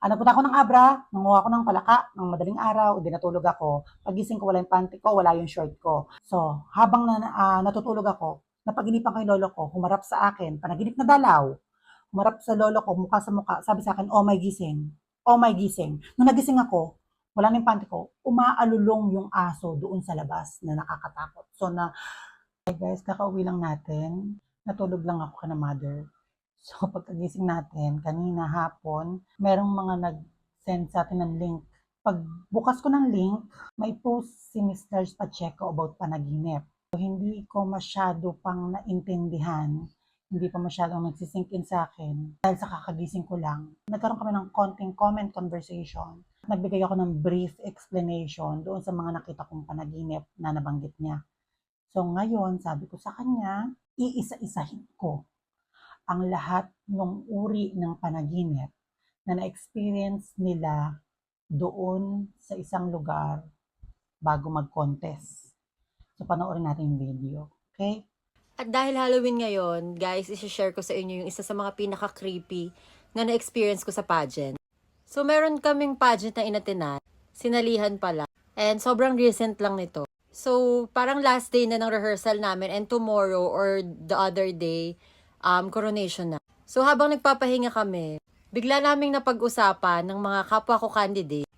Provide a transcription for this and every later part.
Nagpunta ako ng Abra, nanguha ako ng palaka ng madaling araw, di natulog ako. Pagising ko, wala yung panty ko, wala yung short ko. So, habang natutulog ako, napaginipan ko yung lolo ko, humarap sa akin, panaginip na dalaw. Humarap sa lolo ko, mukha sa mukha, sabi sa akin, oh my gising. Oh my gising. Nung nagising ako, wala na yung panty ko, umaalulong yung aso doon sa labas na nakakatakot. So, hi guys, kakauwi lang natin. Natulog lang ako kana mother. So, pagkagising natin, kanina hapon, merong mga nag-send sa atin ng link. Pagbukas ko ng link, may post si Mr. Pacheco about panaginip. So, hindi ko masyado pang naintindihan. Hindi pa masyadong nagsisink in sa akin. Dahil sa kakagising ko lang, nagkaroon kami ng konting comment conversation. Nagbigay ako ng brief explanation doon sa mga nakita kong panaginip na nabanggit niya. So ngayon, sabi ko sa kanya, iisa-isahin ko ang lahat ng uri ng panaginip na na-experience nila doon sa isang lugar bago mag-contest. So panoorin natin yung video. Okay? At dahil Halloween ngayon, guys, isi-share ko sa inyo yung isa sa mga pinaka-creepy na na-experience ko sa pageant. So, meron kaming pageant na inatenan, sinalihan pala, and sobrang recent lang nito. So, parang last day na ng rehearsal namin and tomorrow or the other day, coronation na. So, habang nagpapahinga kami, bigla naming napag-usapan ng mga kapwa ko candidate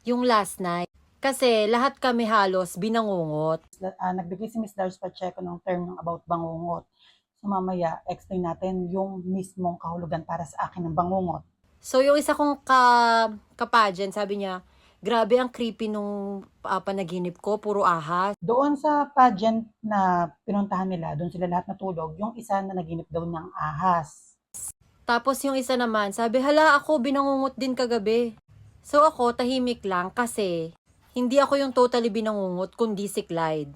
yung last night. Kasi lahat kami halos binangungot. Nagbigay si Ms. Dars Pacheco ng term about bangungot. So mamaya, explain natin yung mismong kahulugan para sa akin ng bangungot. So, yung isa kong ka-pageant, sabi niya, grabe ang creepy nung panaginip ko, puro ahas. Doon sa pageant na pinuntahan nila, doon sila lahat natulog, yung isa na naginip daw ng ahas. Tapos yung isa naman, sabi, hala ako, binangungot din kagabi. So ako, tahimik lang kasi hindi ako yung totally binangungot, kundi si Clyde.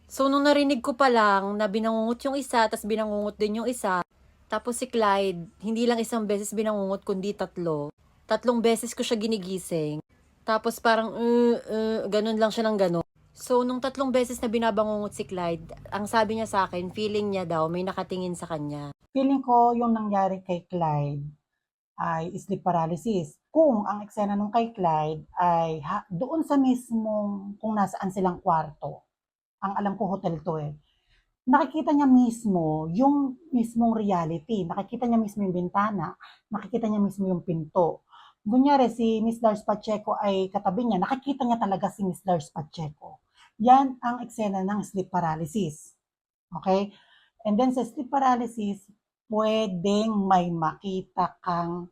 So nung narinig ko pa lang na binangungot yung isa, tapos binangungot din yung isa, tapos si Clyde, hindi lang isang beses binangungot, kundi tatlo. Tatlong beses ko siya ginigising. Tapos parang, ganun lang siya ng ganun. So, nung tatlong beses na binabangungot si Clyde, ang sabi niya sa akin, feeling niya daw may nakatingin sa kanya. Feeling ko yung nangyari kay Clyde ay sleep paralysis. Kung ang eksena nung kay Clyde ay doon sa mismong kung nasaan silang kwarto, ang alam ko hotel to eh, nakikita niya mismo yung mismong reality, nakikita niya mismo yung bintana, nakikita niya mismo yung pinto. Kunyari si Miss Lars Pacheco ay katabi niya, nakikita niya talaga si Miss Lars Pacheco. Yan ang eksena ng sleep paralysis. Okay? And then sa sleep paralysis, pwedeng may makita kang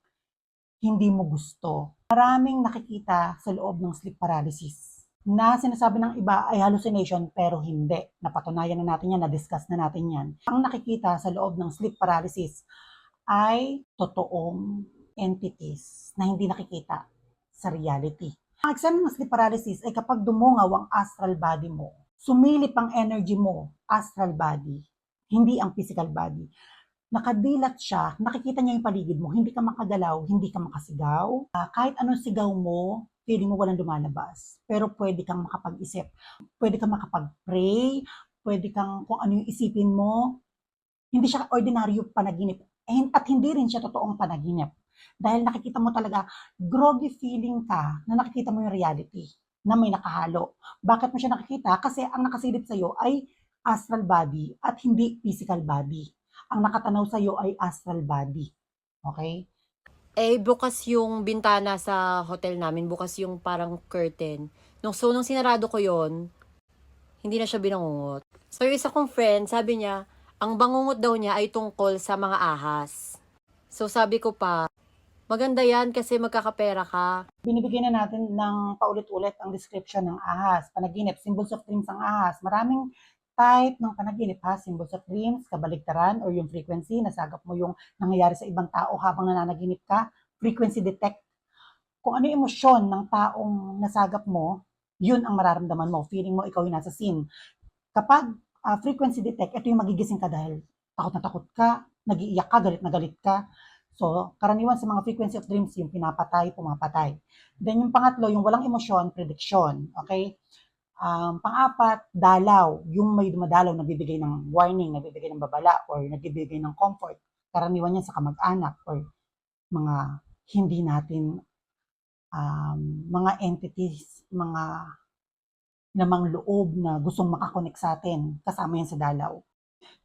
hindi mo gusto. Maraming nakikita sa loob ng sleep paralysis na sinasabi ng iba ay hallucination pero hindi. Napatunayan na natin yan, na-discuss na natin yan. Ang nakikita sa loob ng sleep paralysis ay totoong entities na hindi nakikita sa reality. Ang eksena ng sleep paralysis ay kapag dumungaw ang astral body mo, sumilip ang energy mo, astral body, hindi ang physical body. Nakadilat siya, nakikita niya yung paligid mo, hindi ka makagalaw, hindi ka makasigaw. Kahit anong sigaw mo, feeling mo walang lumalabas. Pero pwede kang makapag-isip, pwede kang makapag-pray, pwede kang kung ano yung isipin mo. Hindi siya ordinaryo panaginip. At hindi rin siya totoong panaginip. Dahil nakikita mo talaga, groggy feeling ka na nakikita mo yung reality na may nakahalo. Bakit mo siya nakikita? Kasi ang nakasilip sa'yo ay astral body at hindi physical body. Ang nakatanaw sa'yo ay astral body. Okay? Eh, bukas yung bintana sa hotel namin, bukas yung parang curtain. Nung sinarado ko yon, hindi na siya binangungot. So, yung isa kong friend, sabi niya, ang bangungot daw niya ay tungkol sa mga ahas. So, sabi ko pa, maganda yan kasi magkakapera ka. Binibigyan na natin ng paulit-ulit ang description ng ahas, panaginip, symbols of dreams ang ahas. Maraming type ng panaginip ha, symbols of dreams, kabaligtaran, or yung frequency, nasagap mo yung nangyayari sa ibang tao habang nananaginip ka, frequency detect. Kung ano yung emosyon ng taong nasagap mo, yun ang mararamdaman mo. Feeling mo ikaw yung nasa scene. Kapag frequency detect, ito yung magigising ka dahil takot na takot ka, nag-iiyak ka, galit na galit ka. So, karaniwan sa mga frequency of dreams, yung pinapatay, pumapatay. Then yung pangatlo, yung walang emosyon, prediction. Okay? Pang-apat, dalaw. Yung may dumadalaw, nagbibigay ng warning, nagbibigay ng babala, or nagbibigay ng comfort. Karaniwan yan sa kamag-anak or mga hindi natin mga entities, mga lamang loob na gustong makakonek sa atin, kasama yan sa dalaw.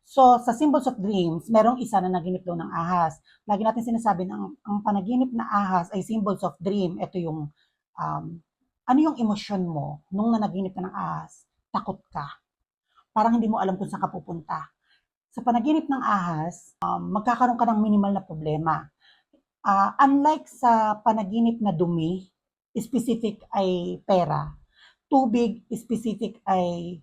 So, sa symbols of dreams, merong isa na naginip daw ng ahas. Lagi natin sinasabi na ang panaginip na ahas ay symbols of dream. Ito yung, ano yung emosyon mo nung nanaginip ka ng ahas? Takot ka. Parang hindi mo alam kung saan ka pupunta. Sa panaginip ng ahas, magkakaroon ka ng minimal na problema. Unlike sa panaginip na dumi, specific ay pera. Tubig, specific ay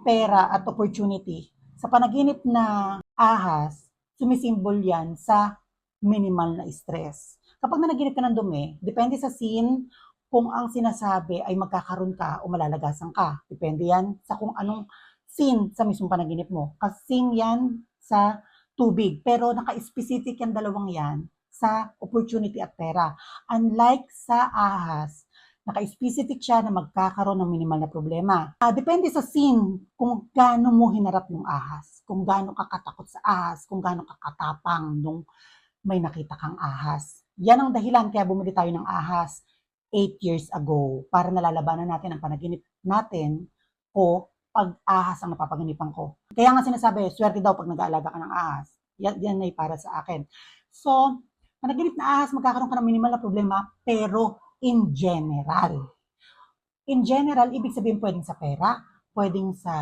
pera at opportunity. Sa panaginip na ahas, sumisimbol yan sa minimal na stress. Kapag nanaginip ka ng dumi, depende sa scene kung ang sinasabi ay magkakaroon ka o malalagasan ka. Depende yan sa kung anong scene sa mismong panaginip mo. Kasi scene yan sa tubig, pero naka-specific yan dalawang yan sa opportunity at pera. Unlike sa ahas, naka-specific siya na magkakaroon ng minimal na problema. Depende sa scene kung gaano mo hinarap yung ahas, kung gaano ka katakot sa ahas, kung gaano ka katapang nung may nakita kang ahas. Yan ang dahilan kaya bumili tayo ng ahas 8 years ago para nalalabanan natin ang panaginip natin o pag-ahas ang napapaginipan ko. Kaya nga sinasabi, swerte daw pag nag-aalaga ka ng ahas. Yan ay para sa akin. So, panaginip na ahas, magkakaroon ka ng minimal na problema, pero in general. In general, ibig sabihin pwedeng sa pera, pwedeng sa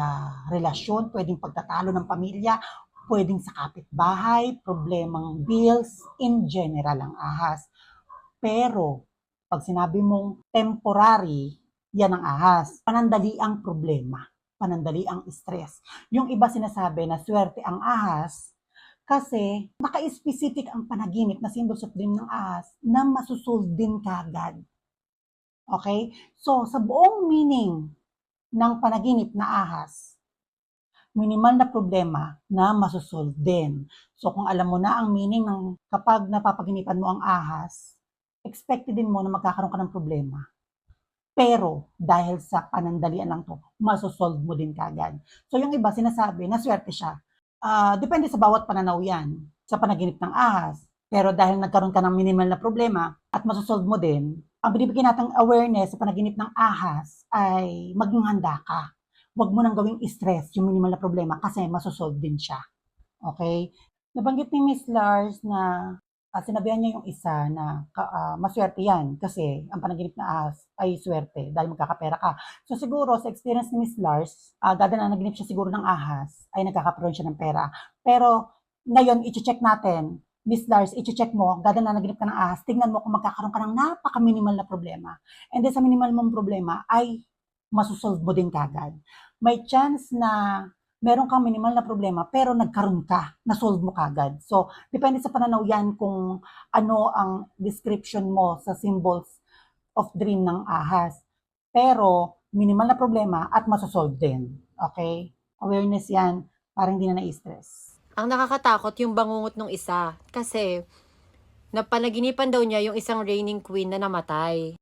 relasyon, pwedeng pagtatalo ng pamilya, pwedeng sa kapitbahay, problemang bills, in general ang ahas. Pero, pag sinabi mong temporary, yan ang ahas. Panandali ang problema, panandali ang stress. Yung iba sinasabi na swerte ang ahas, kasi naka-specific ang panaginip na symbols of dream ng ahas na masusolve din kagad. Okay? So, sa buong meaning ng panaginip na ahas, minimal na problema na masusolve din. So, kung alam mo na ang meaning ng kapag napapaginipan mo ang ahas, expected din mo na magkakaroon ka ng problema. Pero, dahil sa panandalian lang to, masusolve mo din kagad. So, yung iba sinasabi na swerte siya. Depende sa bawat pananaw yan sa panaginip ng ahas. Pero dahil nagkaroon ka ng minimal na problema at masosolve mo din, ang binibigyan nating awareness sa panaginip ng ahas ay maging handa ka. Huwag mo nang gawing stress yung minimal na problema kasi masosolve din siya. Okay? Nabanggit ni Miss Lars na sinabihan niya yung isa na maswerte yan kasi ang panaginip na ahas ay swerte dahil magkakapera ka. So siguro sa experience ni Miss Lars, dada na naginip siya siguro ng ahas, ay nagkakaroon siya ng pera. Pero ngayon, i-check natin, Miss Lars, i-check mo, dada na naginip ka ng ahas, tingnan mo kung magkakaroon ka ng napaka-minimal na problema. And then sa minimal mong problema ay masusolve mo din kagad. May chance na meron kang minimal na problema pero nagkaroon ka, na-solve mo kagad. So, depende sa pananaw yan kung ano ang description mo sa symbols of dream ng ahas. Pero, minimal na problema at masosolve din. Okay? Awareness yan, para hindi na na-stress. Ang nakakatakot yung bangungot nung isa kasi napanaginipan daw niya yung isang reigning queen na namatay.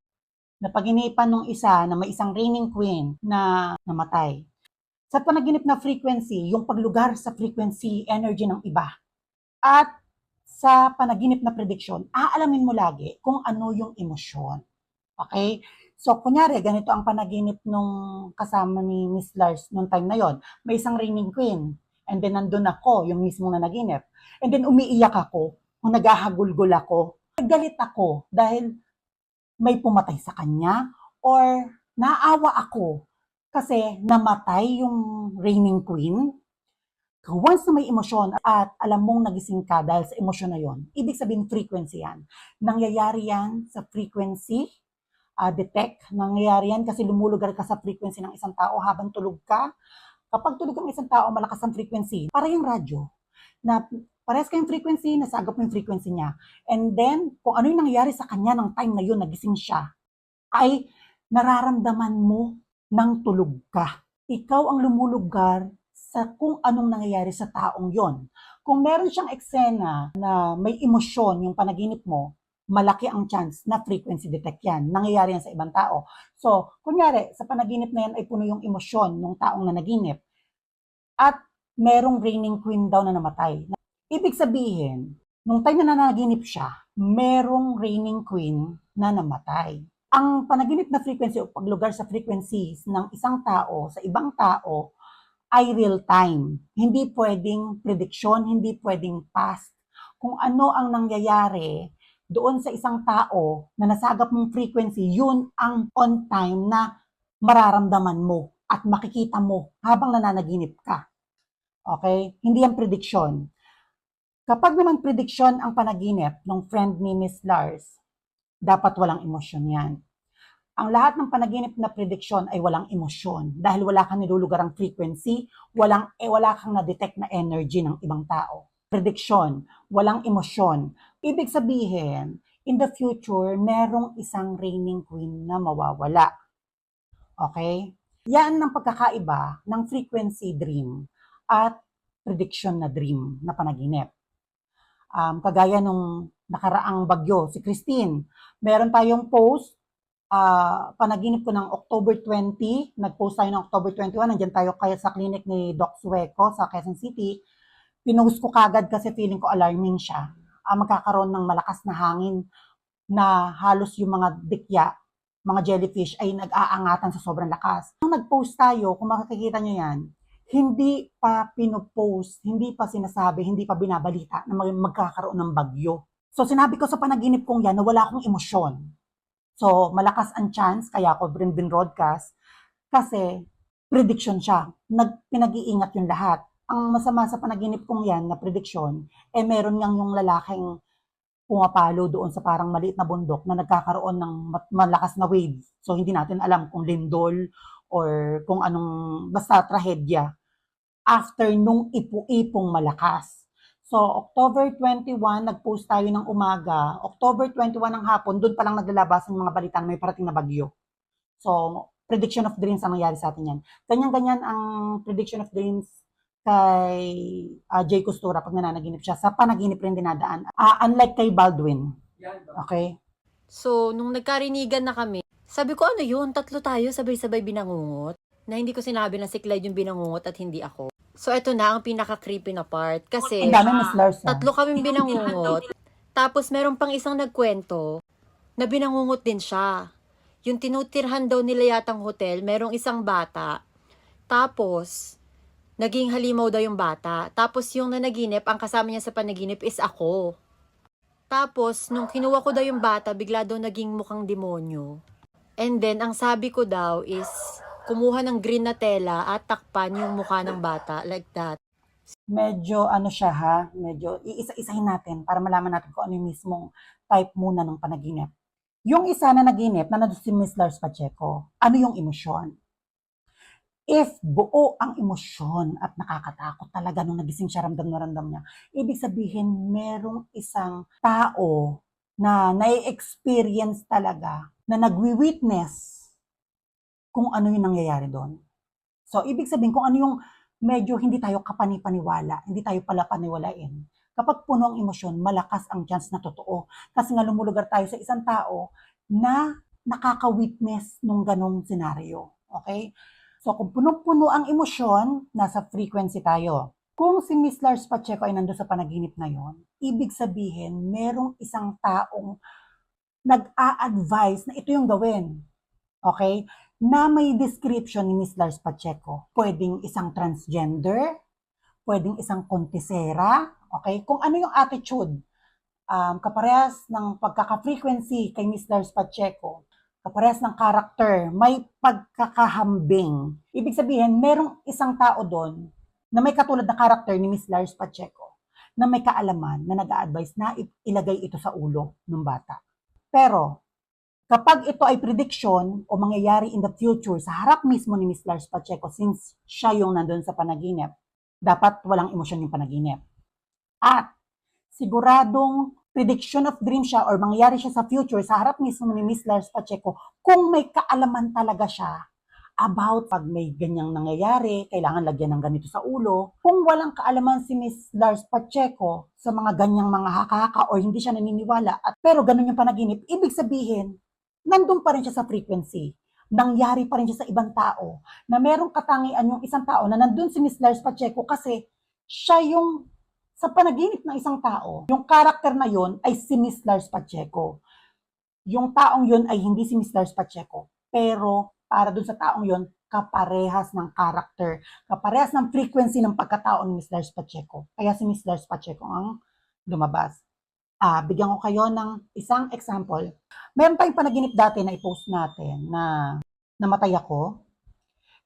Napaginipan nung isa na may isang reigning queen na namatay. Sa panaginip na frequency, yung paglugar sa frequency energy ng iba. At sa panaginip na prediction, aalamin mo lagi kung ano yung emosyon. Okay? So, kunyari, ganito ang panaginip nung kasama ni Miss Lars nung time na yon. May isang reigning queen. And then, nandun ako, yung mismong nanaginip. And then, umiiyak ako. Kung naghahagulgol ako. Nagalit ako dahil may pumatay sa kanya or naawa ako kasi namatay yung reigning queen. Once na may emosyon at alam mong nagising ka dahil sa emosyon na yon, ibig sabihin frequency yan. Nangyayari yan sa frequency detect. Nangyayari yan kasi lumulugar ka sa frequency ng isang tao habang tulog ka. Kapag tulog ang isang tao, malakas ang frequency. Para yung radyo, na parehas kayong frequency, nasagap mo yung frequency niya. And then, kung ano yung nangyayari sa kanya ng time na yun, nagising siya, ay nararamdaman mo ng tulog ka. Ikaw ang lumulugar sa kung anong nangyayari sa taong yon. Kung meron siyang eksena na may emosyon yung panaginip mo, malaki ang chance na frequency detect yan. Nangyayari yan sa ibang tao. So, kunyari, sa panaginip na yan ay puno yung emosyon ng taong nanaginip. At merong reigning queen daw na namatay. Ibig sabihin, nung time na nanaginip siya, merong reigning queen na namatay. Ang panaginip na frequency o paglugar sa frequencies ng isang tao sa ibang tao ay real time. Hindi pwedeng prediction, hindi pwedeng past. Kung ano ang nangyayari doon sa isang tao na nasagap mong frequency, yun ang on time na mararamdaman mo at makikita mo habang nananaginip ka. Okay? Hindi yan prediction. Kapag naman prediction ang panaginip ng friend ni Miss Lars, dapat walang emosyon yan. Ang lahat ng panaginip na prediction ay walang emosyon dahil wala kang nilulugarang frequency, wala kang na-detect na energy ng ibang tao. Prediction, walang emosyon. Ibig sabihin, in the future, merong isang reigning queen na mawawala. Okay? Yan ang pagkakaiba ng frequency dream at prediction na dream na panaginip. Kagaya nung nakaraang bagyo, si Christine, meron tayong post, panaginip ko ng October 20, nag-post tayo ng October 21, nandiyan tayo kaya sa clinic ni Doc Sueco sa Quezon City. Pinost ko kagad kasi feeling ko alarming siya. Magkakaroon ng malakas na hangin na halos yung mga dikya, mga jellyfish ay nag-aangatan sa sobrang lakas. Nung nag-post tayo, kung makikita nyo yan, hindi pa pinopost, hindi pa sinasabi, hindi pa binabalita na magkakaroon ng bagyo. So sinabi ko sa panaginip kong yan na wala akong emosyon. So malakas ang chance, kaya ako bin-broadcast, kasi prediction siya. Pinag-iingat yung lahat. Ang masama sa panaginip kong yan na prediction, meron ngang yung lalaking pumapalo doon sa parang maliit na bundok na nagkakaroon ng malakas na waves. So hindi natin alam kung lindol or kung anong, basta trahedya after nung ipu-ipong malakas. So, October 21, nag-post tayo ng umaga. October 21 ng hapon, doon pa lang naglalabas ng mga balita na may parating na bagyo. So, prediction of dreams ang nangyari sa atin yan. Ganyan-ganyan ang prediction of dreams kay Jay Costura pag nananaginip siya. Sa panaginip rin dinadaan. Unlike kay Baldwin. Okay? So, nung nagkarinigan na kami, sabi ko, ano yun? Tatlo tayo sabay-sabay binangungot. Na hindi ko sinabi na si Clyde yung binangungot at hindi ako. So, eto na ang pinaka-creepy na part. Kasi, Ang dami Miss Lars. tatlo kaming binangungot. Tapos, meron pang isang nagkwento na binangungot din siya. Yung tinutirhan daw nila yatang hotel, merong isang bata. Tapos, naging halimaw daw yung bata. Tapos, yung nanaginip, ang kasama niya sa panaginip is ako. Tapos, nung kinuha ko daw yung bata, bigla daw naging mukhang demonyo. And then, ang sabi ko daw is, kumuha ng green na tela at takpan yung mukha ng bata, like that. Medyo ano siya ha, medyo iisa-isahin natin para malaman natin kung ano yung mismong type muna ng panaginip. Yung isa na naginip na nandun si Miss Lars Pacheco, ano yung emosyon? If buo ang emosyon at nakakatakot talaga nung nagising siya, ramdam na ramdam niya, ibig sabihin merong isang tao na nai-experience talaga, na nagwi-witness kung ano yung nangyayari doon. So, ibig sabihin kung ano yung medyo hindi tayo kapani-paniwala, hindi tayo pala paniwalain. Kapag puno ang emosyon, malakas ang chance na totoo. Kasi nga lumulugar tayo sa isang tao na nakaka-witness nung ganong senaryo. Okay? So, kung puno-puno ang emosyon, nasa frequency tayo. Kung si Miss Lars Pacheco ay nandun sa panaginip na yon, ibig sabihin, merong isang taong nag-a-advise na ito yung gawin. Okay? Na may description ni Miss Lars Pacheco. Pwedeng isang transgender, pwedeng isang kontisera, okay? Kung ano yung attitude, kaparehas ng pagkaka-frequency kay Miss Lars Pacheco, kaparehas ng character, may pagkakahambing. Ibig sabihin, merong isang tao doon na may katulad na character ni Miss Lars Pacheco na may kaalaman na nag-a-advise na ilagay ito sa ulo ng bata. Pero, kapag ito ay prediction o mangyayari in the future sa harap mismo ni Miss Lars Pacheco, since siya yung nandun sa panaginip, dapat walang emosyon yung panaginip. At siguradong prediction of dream siya or mangyayari siya sa future sa harap mismo ni Miss Lars Pacheco kung may kaalaman talaga siya about pag may ganyang nangyayari, kailangan lagyan ng ganito sa ulo. Kung walang kaalaman si Miss Lars Pacheco sa mga ganyang mga haka-haka or hindi siya naniniwala, pero ganun yung panaginip, ibig sabihin, nandun pa rin siya sa frequency. Nangyari pa rin siya sa ibang tao. Na merong katangian yung isang tao na nandun si Miss Lars Pacheco kasi siya yung sa panaginip ng isang tao. Yung karakter na yon ay si Miss Lars Pacheco. yung taong yun ay hindi si Miss Lars Pacheco, pero para dun sa taong yun, kaparehas ng character, kaparehas ng frequency ng pagkatao ni Miss Lars Pacheco. Kaya si Miss Lars Pacheco ang lumabas. Bigyan ko kayo ng isang example. Meron tayong panaginip dati na i-post natin na namatay ako.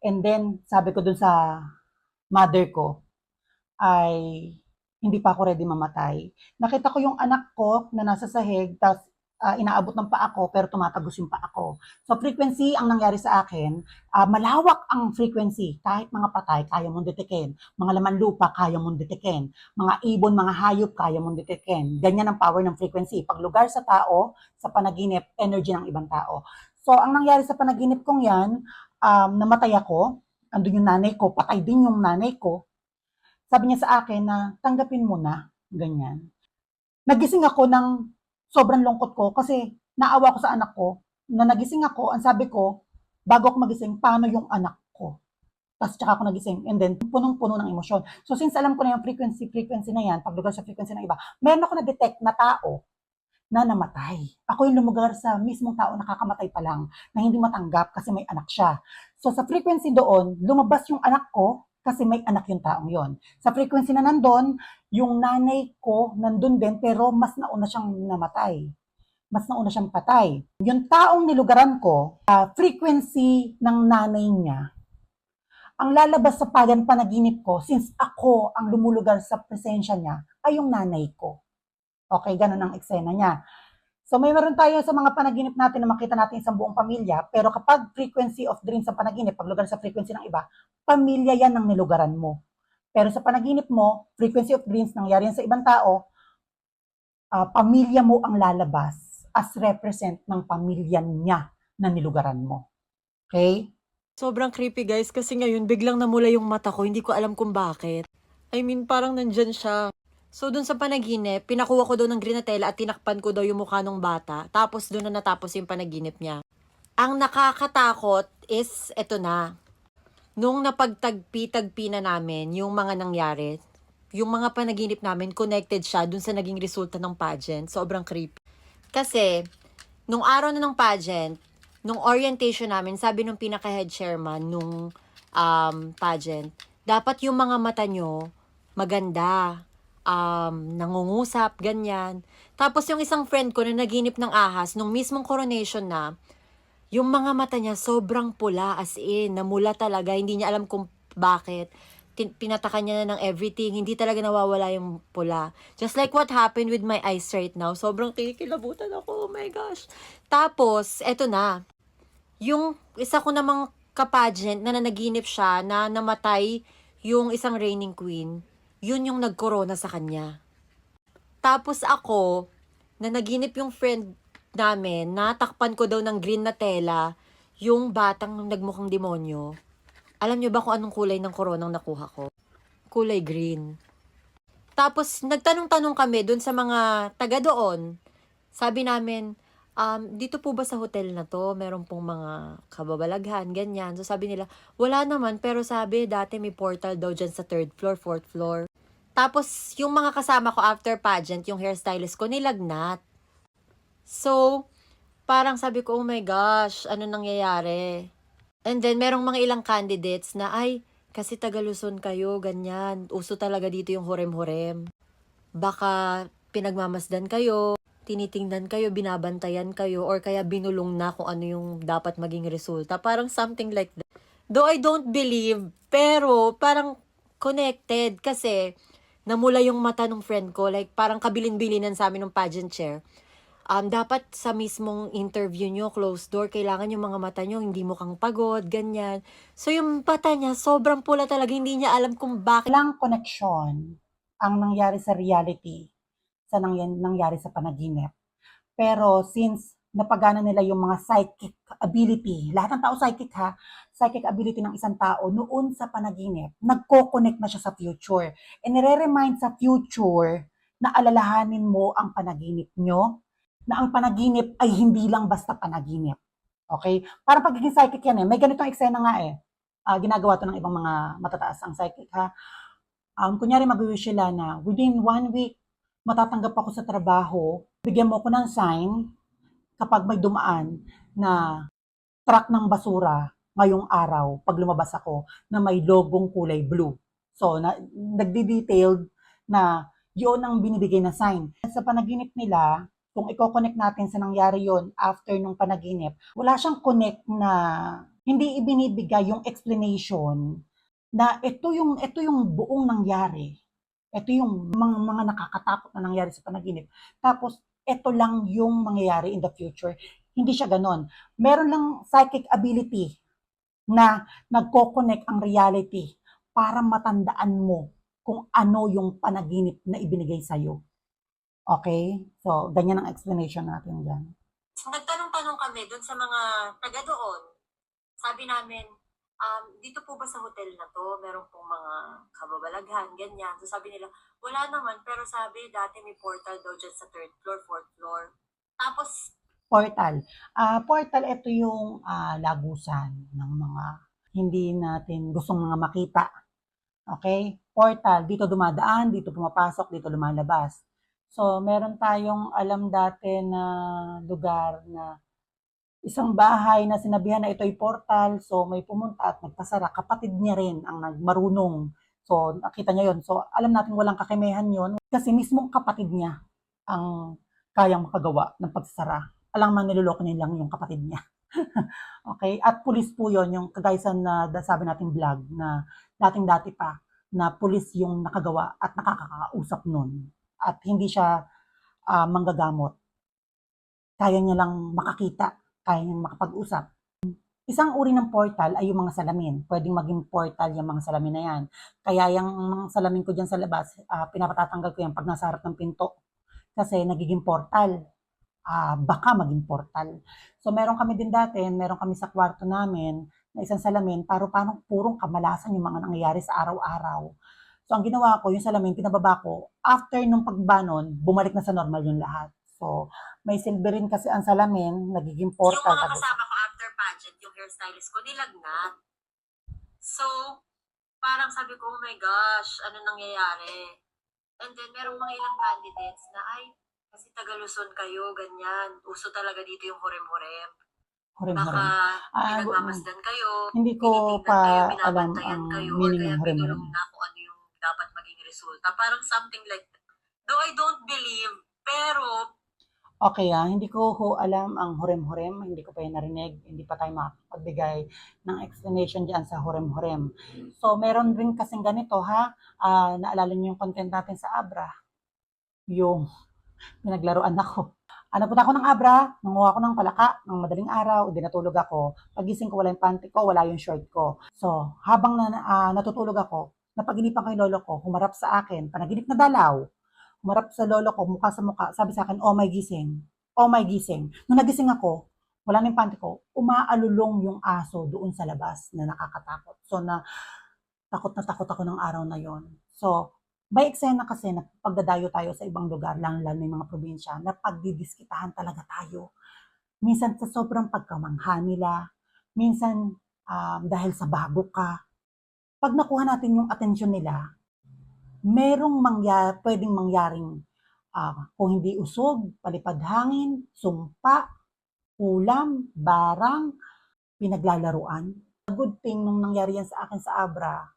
And then, sabi ko dun sa mother ko, ay hindi pa ako ready mamatay. Nakita ko yung anak ko na nasa sahig, tapos inaabot ng paa ko, pero tumatagos yung paa ko. So, frequency ang nangyari sa akin, malawak ang frequency. Kahit mga patay, kaya mong detikin. Mga laman lupa, kaya mong detikin. Mga ibon, mga hayop, kaya mong detikin. Ganyan ang power ng frequency. Pag lugar sa tao, sa panaginip, energy ng ibang tao. So, ang nangyari sa panaginip kong yan, namatay ako, andun yung nanay ko, patay din yung nanay ko. Sabi niya sa akin na tanggapin mo na, ganyan. Nagising ako ng sobrang lungkot ko kasi naawa ko sa anak ko. Na nagising ako, ang sabi ko, bago ako magising, paano yung anak ko? Tapos tsaka ako nagising. And then, punong-puno ng emosyon. So, since alam ko na yung frequency na yan, paglugar sa frequency ng iba, meron ako na-detect na tao na namatay. Ako yung lumugar sa mismong tao na kakamatay pa lang, na hindi matanggap kasi may anak siya. So, sa frequency doon, lumabas yung anak ko kasi may anak yung taong yon. Sa frequency na nandun, yung nanay ko nandun din pero mas nauna siyang namatay. Mas nauna siyang patay. Yung taong nilugaran ko, frequency ng nanay niya, ang lalabas sa panaginip ko, since ako ang lumulugar sa presensya niya, ay yung nanay ko. Okay, ganun ang eksena niya. So may meron tayo sa mga panaginip natin na makita natin isang buong pamilya, pero kapag frequency of dreams sa panaginip, pag lugar sa frequency ng iba, pamilya yan ang nilugaran mo. Pero sa panaginip mo, frequency of dreams, nangyari yan sa ibang tao, pamilya mo ang lalabas as represent ng pamilya niya na nilugaran mo. Okay? Sobrang creepy guys kasi ngayon biglang namula yung mata ko, hindi ko alam kung bakit. I mean, parang nandyan siya. So, dun sa panaginip, pinakuha ko daw ng grinatela at tinakpan ko daw yung mukha ng bata. Tapos, dun na natapos yung panaginip niya. Ang nakakatakot is, eto na. Nung napagtagpi-tagpi na namin yung mga nangyari, yung mga panaginip namin, connected siya dun sa naging resulta ng pageant. Sobrang creepy. Kasi, nung araw na ng pageant, nung orientation namin, sabi nung pinaka-head chairman nung pageant, dapat yung mga mata nyo maganda, nangungusap, ganyan. Tapos yung isang friend ko na naginip ng ahas, nung mismong coronation na, yung mga mata niya sobrang pula, as in, namula talaga, hindi niya alam kung bakit. Pinatakan niya na ng everything, hindi talaga nawawala yung pula. Just like what happened with my eyes right now, sobrang kikilabutan ako, oh my gosh. Tapos, eto na, yung isa ko namang kapagent na nanaginip siya na namatay yung isang reigning queen, yun yung nag-corona sa kanya. Tapos ako, na naginip yung friend namin, natakpan ko daw ng green na tela yung batang nagmukhang demonyo. Alam niyo ba kung anong kulay ng koronang nakuha ko? Kulay green. Tapos nagtanong-tanong kami dun sa mga taga doon. Sabi namin, dito po ba sa hotel na to, meron pong mga kababalaghan, ganyan. So sabi nila, wala naman, pero sabi, dati may portal daw dyan sa 3rd floor, 4th floor. Tapos, yung mga kasama ko after pageant, yung hairstylist ko, nilagnat. So, parang sabi ko, oh my gosh, ano nangyayari? And then, merong mga ilang candidates na, ay, kasi taga Luzon kayo, ganyan. Uso talaga dito yung horem-horem. Baka pinagmamasdan kayo, tinitingnan kayo, binabantayan kayo, or kaya binulong na kung ano yung dapat maging resulta. Parang something like that. Though I don't believe, pero parang connected kasi namula yung mata ng friend ko. Like, parang kabilin-bilinan sa amin ng pageant chair. Dapat sa mismong interview nyo, closed door, kailangan yung mga mata nyo, hindi mukhang pagod, ganyan. So, yung mata niya, sobrang pula talaga, hindi niya alam kung bakit. Walang koneksyon ang nangyari sa reality sa nangyari sa panaginip. Pero since napagana nila yung mga psychic ability, lahat ng tao psychic ha, psychic ability ng isang tao noon sa panaginip, nagko-connect na siya sa future. And nire-remind sa future na alalahanin mo ang panaginip nyo, na ang panaginip ay hindi lang basta panaginip. Okay? Parang pagiging psychic yan eh. May ganitong eksena nga eh. Ginagawa to ng ibang mga matataas ang psychic ha. Kunyari mag-wish sila na within 1 week, matatanggap ako sa trabaho, bigyan mo ako ng sign, kapag may dumaan na truck ng basura ngayong araw, pag lumabas ako, na may logong kulay blue. So, nagdi-detailed na yun ang binibigay na sign. Sa panaginip nila, kung i-connect natin sa nangyari yon after nung panaginip, wala siyang connect na hindi ibinibigay yung explanation na ito yung buong nangyari. Ito yung mga nakakatakot na nangyari sa panaginip. Tapos, ito lang yung mangyayari in the future. Hindi siya ganon. Meron lang psychic ability na nagko-connect ang reality para matandaan mo kung ano yung panaginip na ibinigay sa'yo. Okay? So, ganyan ang explanation natin dyan. Nagtanong-tanong kami doon sa mga taga doon. Sabi namin, dito po ba sa hotel na to, meron pong mga kababalaghan, ganyan. So sabi nila, wala naman, pero sabi dati may portal daw dyan sa 3rd floor, 4th floor. Tapos, Portal. Portal, ito yung lagusan ng mga hindi natin gustong mga makita. Okay? Portal, dito dumadaan, dito pumapasok, dito lumalabas. So, meron tayong alam dati na lugar na isang bahay na sinabihan na ito'y portal, so may pumunta at nagpasara, kapatid niya rin ang nagmarunong. So, nakita niya yon. So, alam natin walang kakimehan yon kasi mismong kapatid niya ang kayang makagawa ng pagsasara. Alang man niloloko niya lang yung kapatid niya. Okay? At pulis po yon yung kagaysan na sabi natin vlog na dating-dati pa na pulis yung nakagawa at nakakausap nun. At hindi siya manggagamot. Kaya niya lang makakita, kaya niyang makapag-usap. Isang uri ng portal ay yung mga salamin. Pwedeng maging portal yung mga salamin na yan. Kaya yung mga salamin ko dyan sa labas, pinapatatanggal ko yan pag nasa harap ng pinto. Kasi nagiging portal. Baka maging portal. So meron kami din dati, meron kami sa kwarto namin na isang salamin, parang purong kamalasan yung mga nangyayari sa araw-araw. So ang ginawa ko, yung salamin, pinababa ko. After nung pagbanon, bumalik na sa normal yung lahat. So, may silbi rin kasi ang salamin, nagiging portal. yung mga kasama ko after pageant, yung hairstylist ko, nilagnat. So, parang sabi ko, oh my gosh, ano nangyayari? And then, merong mga ilang candidates na, ay, kasi taga Luzon kayo, ganyan. Uso talaga dito yung horem-horem. Baka pinagmamasdan kayo, hindi ko tinitignan pa kayo, alam binabantayan ang kayo, or meaning kaya ng pinulong horem-horem. na kung ano yung dapat maging resulta. Parang something like that. Though I don't believe, pero Okay, hindi ko alam ang horem-horem, hindi ko pa yan narinig, hindi pa tayo makapagbigay ng explanation dyan sa horem-horem. So, meron rin kasing ganito naalala niyo yung content natin sa Abra, yung pinaglaruan ako. Nagpunta ako ng Abra, nanguha ako ng palaka ng madaling araw, di natulog ako. Pagising ko, wala yung panty ko, wala yung short ko. So, habang natutulog ako, napaginipan ko yung lolo ko, humarap sa akin, panaginip na dalaw. Humarap sa lolo ko, mukha sa mukha, sabi sa akin, oh my gising. Oh my gising. Nung nagising ako, wala na yung panty ko, umaalulong yung aso doon sa labas na nakakatakot. So, takot na takot ako ng araw na yon. So, by eksena kasi na pagdadayo tayo sa ibang lugar, lalo may mga probinsya, na pagdidiskitahan talaga tayo. Minsan sa sobrang pagkamangha nila, minsan dahil sa bago ka, pag nakuha natin yung atensyon nila, merong pwedeng mangyaring kung hindi usog, palipad hangin, sumpa, ulam, barang, pinaglalaruan. The good thing nung nangyari yan sa akin sa Abra,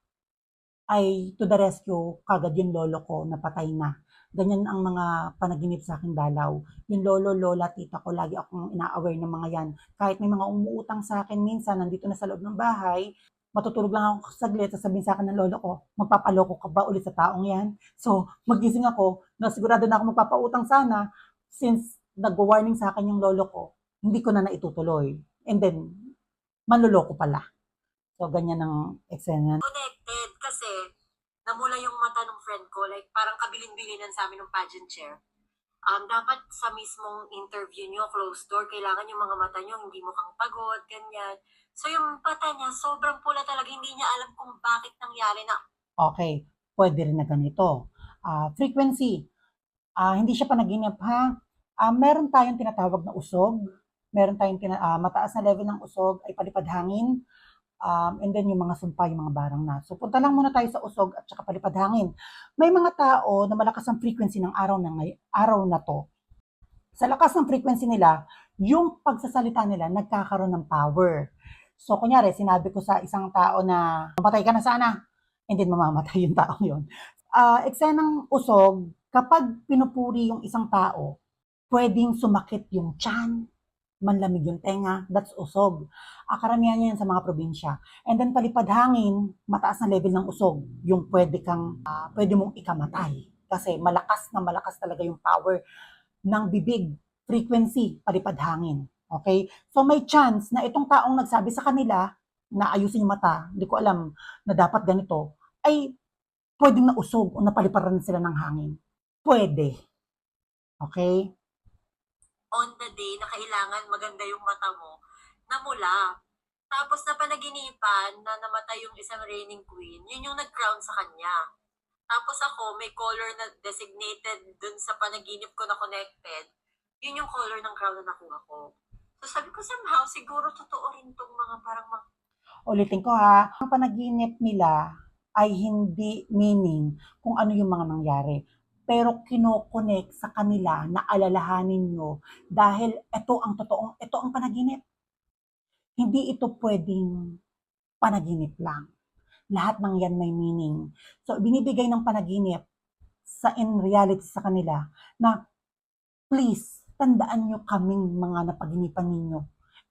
ay to the rescue, kagad yung lolo ko, napatay na. Ganyan ang mga panaginip sa akin dalaw. Yung lolo, lola, tita ko, lagi akong ina-aware ng mga yan. Kahit may mga umuutang sa akin minsan, nandito na sa loob ng bahay, matutulog lang ako saglit, sabihin sa akin ng lolo ko, magpapaloko ka ba ulit sa taong yan? So, magising ako, na sigurado na ako magpapautang sana, since nag-warning sa akin yung lolo ko, hindi ko na naitutuloy. And then, manloloko pala. So, ganyan ang eksena. connected kasi namula yung mata ng friend ko, like parang kabilin-bilinan sa amin ng pageant chair. Dapat sa mismong interview nyo, closed door, kailangan yung mga mata nyo, hindi mukhang pagod, ganyan. So yung mata niya, sobrang pula talaga, hindi niya alam kung bakit nangyari na. Okay, pwede rin na ganito. Frequency, hindi siya panaginip meron tayong tinatawag na usog, meron tayong mataas na level ng usog ay palipad hangin, and then yung mga sumpa, yung mga barang na. So punta lang muna tayo sa usog at saka palipad hangin. May mga tao na malakas ang frequency ng araw na to. Sa lakas ng frequency nila, yung pagsasalita nila nagkakaroon ng power. So, kunyari, sinabi ko sa isang tao na, mamatay ka na sana, and then mamamatay yung taong yun. Eksenang usog, kapag pinupuri yung isang tao, pwedeng sumakit yung tiyan, manlamig yung tenga, that's usog. Karamihan yan sa mga probinsya. And then palipad hangin, mataas na level ng usog, yung pwede mong ikamatay. Kasi malakas na malakas talaga yung power ng bibig, frequency, palipad hangin. Okay? So may chance na itong taong nagsabi sa kanila na ayusin yung mata, hindi ko alam na dapat ganito, ay pwedeng nausog o napaliparan sila ng hangin. Pwede. Okay? On the day na kailangan maganda yung mata mo, namula. Tapos napanaginipan na namatay yung isang reigning queen, yun yung nag-crown sa kanya. Tapos ako, may color na designated dun sa panaginip ko na connected, yun yung color ng crown na nakuha ko. So sabi ko somehow, siguro totoo rin tong mga parang Ulitin ko ha, ang panaginip nila ay hindi meaning kung ano yung mga nangyari. Pero kinokonek sa kanila na alalahanin nyo dahil ito ang panaginip. Hindi ito pwedeng panaginip lang. Lahat ng yan may meaning. So, binibigay ng panaginip in reality sa kanila na please, tandaan nyo kaming mga napaginipan ninyo.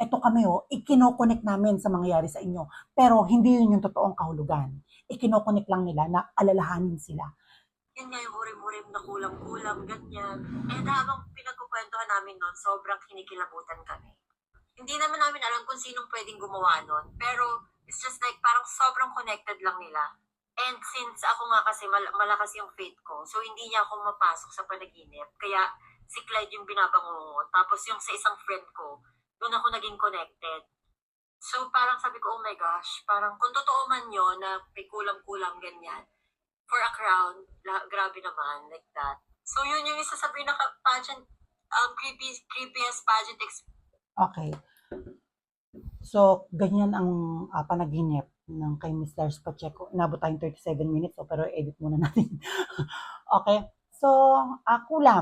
Ito kami ikinokonek namin sa mangyayari sa inyo. Pero hindi yun yung totoong kahulugan. Ikinokonek lang nila na alalahanin sila. yun nga yung urim-urim na kulang-kulang, ganyan. And habang pinagkukwentuhan namin nun, sobrang kinikilabutan kami. Hindi naman namin alam kung sinong pwedeng gumawa nun, pero it's just like parang sobrang connected lang nila. And since ako nga kasi malakas yung faith ko, so hindi niya ako mapasok sa panaginip. Kaya si Clyde yung binabangungot. Tapos yung sa isang friend ko, doon ako naging connected. So parang sabi ko, oh my gosh, parang kung totoo man yun na may kulang-kulang ganyan, for a crown, grabe naman, like that. So yun yung isa sa pinaka-pageant, creepiest pageant experience. Okay. So, ganyan ang panaginip ng kay Miss Lars Pacheco. Inabot tayong 37 minutes, pero edit muna natin. Okay. So, kulam.